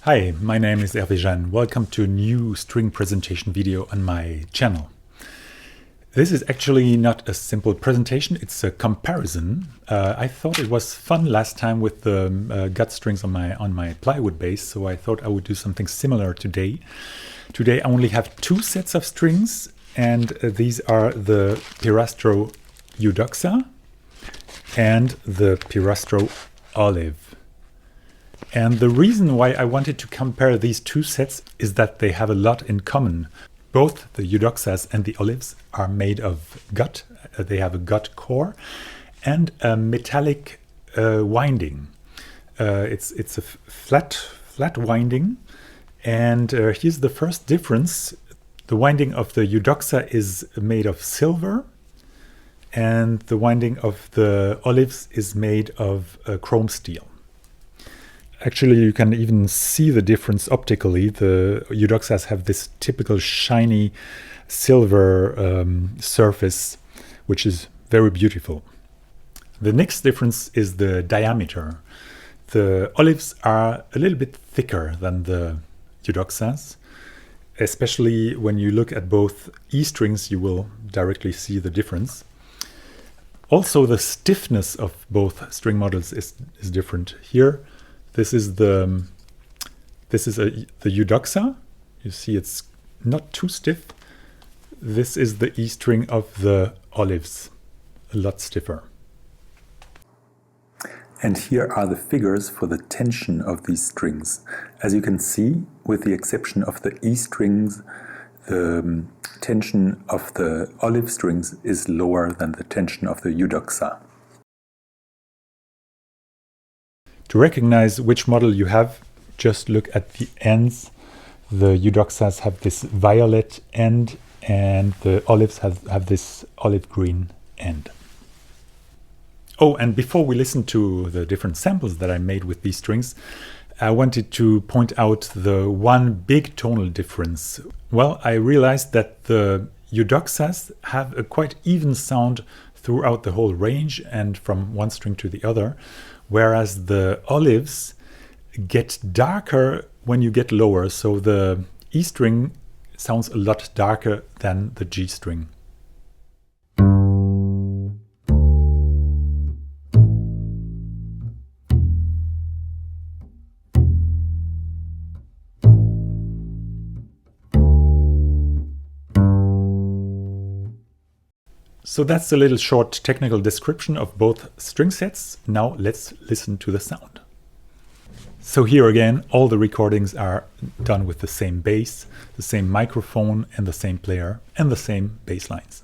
Hi, my name is Hervé Jeanne. Welcome to a new string presentation video on my channel. This is actually not a simple presentation, it's a comparison. I thought it was fun last time with the gut strings on my plywood base, so I thought I would do something similar today. Today I only have two sets of strings, and these are the Pirastro Eudoxa and the Pirastro Oliv. And the reason why I wanted to compare these two sets is that they have a lot in common. Both the Eudoxas and the Olivs are made of gut. They have a gut core and a metallic winding. It's a flat winding. And here's the first difference. The winding of the Eudoxa is made of silver, and the winding of the Olivs is made of chrome steel. Actually, you can even see the difference optically. The Eudoxas have this typical shiny silver surface, which is very beautiful. The next difference is the diameter. The Olivs are a little bit thicker than the Eudoxas. Especially when you look at both E strings, you will directly see the difference. Also, the stiffness of both string models is different. Here, this is the Eudoxa. You see it's not too stiff. This is the E string of the Olivs, a lot stiffer. And here are the figures for the tension of these strings. As you can see, with the exception of the E strings, the tension of the Oliv strings is lower than the tension of the Eudoxa. To recognize which model you have, just look at the ends. The Eudoxas have this violet end and the Olivs have this olive green end. Oh, and before we listen to the different samples that I made with these strings, I wanted to point out the one big tonal difference. Well, I realized that the Eudoxas have a quite even sound throughout the whole range and from one string to the other, whereas the Olivs get darker when you get lower. So the E string sounds a lot darker than the G string. So that's a little short technical description of both string sets. Now let's listen to the sound. So here again, all the recordings are done with the same bass, the same microphone and the same player and the same bass lines.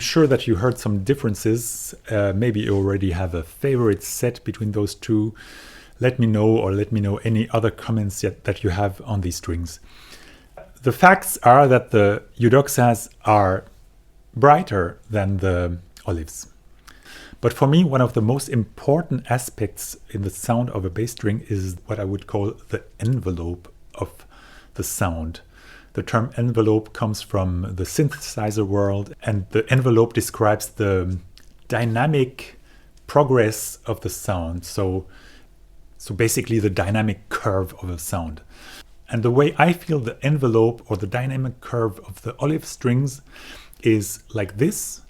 sure that you heard some differences. Maybe you already have a favorite set between those two. Let me know, or let me know any other comments that you have on these strings. The facts are that the EUDOXAs are brighter than the OLIVs. But for me, one of the most important aspects in the sound of a bass string is what I would call the envelope of the sound. The term envelope comes from the synthesizer world, and the envelope describes the dynamic progress of the sound. So basically the dynamic curve of a sound. And the way I feel the envelope or the dynamic curve of the OLIV strings is like this.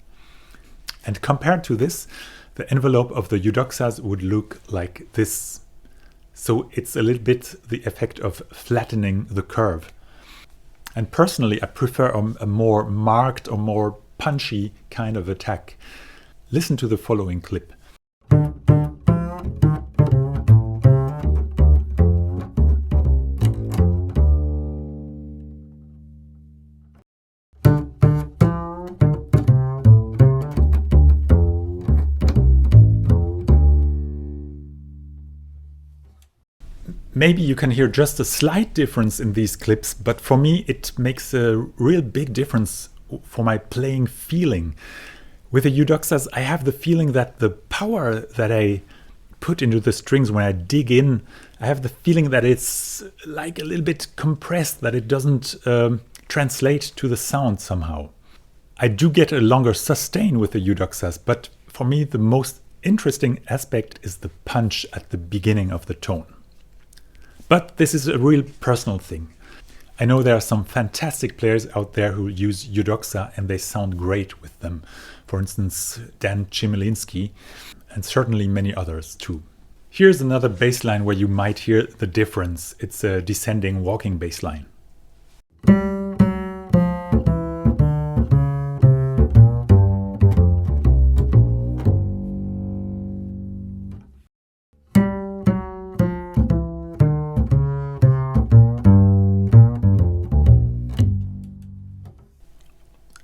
And compared to this, the envelope of the EUDOXAs would look like this. So it's a little bit the effect of flattening the curve. And personally, I prefer a more marked or more punchy kind of attack. Listen to the following clip. Maybe you can hear just a slight difference in these clips, but for me it makes a real big difference for my playing feeling. With the EUDOXAs, I have the feeling that the power that I put into the strings when I dig in, I have the feeling that it's like a little bit compressed, that it doesn't translate to the sound somehow. I do get a longer sustain with the EUDOXAs, but for me the most interesting aspect is the punch at the beginning of the tone. But this is a real personal thing. I know there are some fantastic players out there who use EUDOXA and they sound great with them. For instance, Chmielinski, and certainly many others too. Here's another bass line where you might hear the difference. It's a descending walking bass line.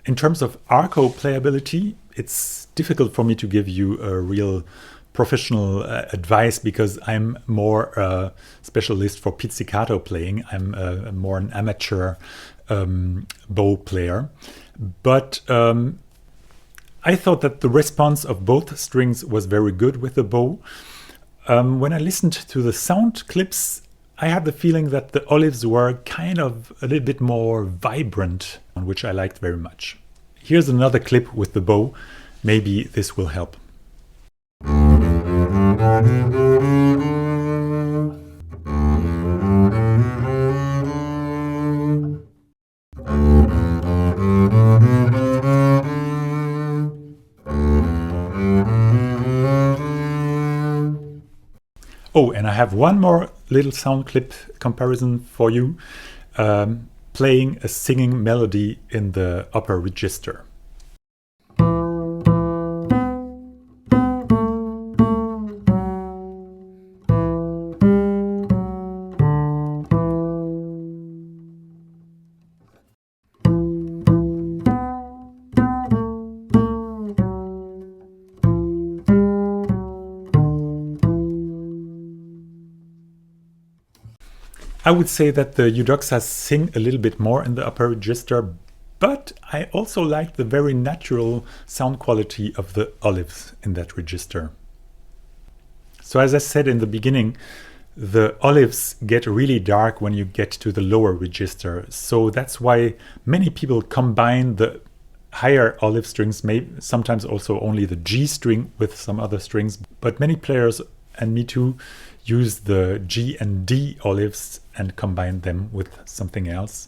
In terms of Arco playability, it's difficult for me to give you a real professional advice because I'm more a specialist for pizzicato playing. I'm more an amateur bow player. But I thought that the response of both strings was very good with the bow. When I listened to the sound clips, I had the feeling that the OLIVs were kind of a little bit more vibrant, which I liked very much. Here's another clip with the bow. Maybe this will help. Oh, and I have one more little sound clip comparison for you, playing a singing melody in the upper register. I would say that the EUDOXAs sing a little bit more in the upper register, but I also like the very natural sound quality of the OLIVs in that register. So as I said in the beginning, the OLIVs get really dark when you get to the lower register. So that's why many people combine the higher OLIV strings, maybe sometimes also only the G string with some other strings, but many players, and me too, use the G and D OLIVs and combine them with something else.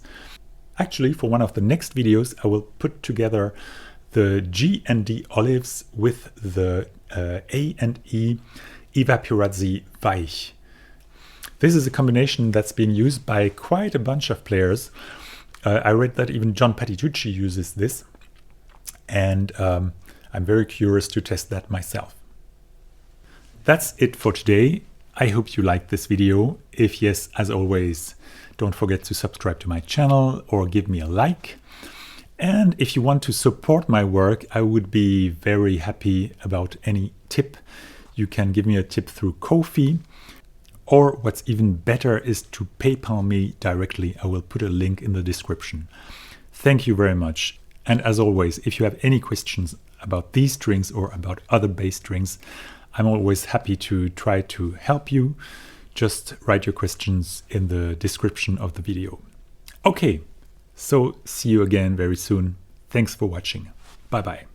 Actually, for one of the next videos, I will put together the G and D OLIVs with the A and E Evaporazzi Weich. This is a combination that's being used by quite a bunch of players. I read that even John Patitucci uses this, and I'm very curious to test that myself. That's it for today. I hope you liked this video. If yes, as always, don't forget to subscribe to my channel or give me a like. And if you want to support my work, I would be very happy about any tip. You can give me a tip through Ko-fi, or what's even better is to PayPal me directly. I will put a link in the description. Thank you very much. And as always, if you have any questions about these strings or about other bass strings, I'm always happy to try to help you. Just write your questions in the description of the video. Okay, so see you again very soon. Thanks for watching. Bye bye.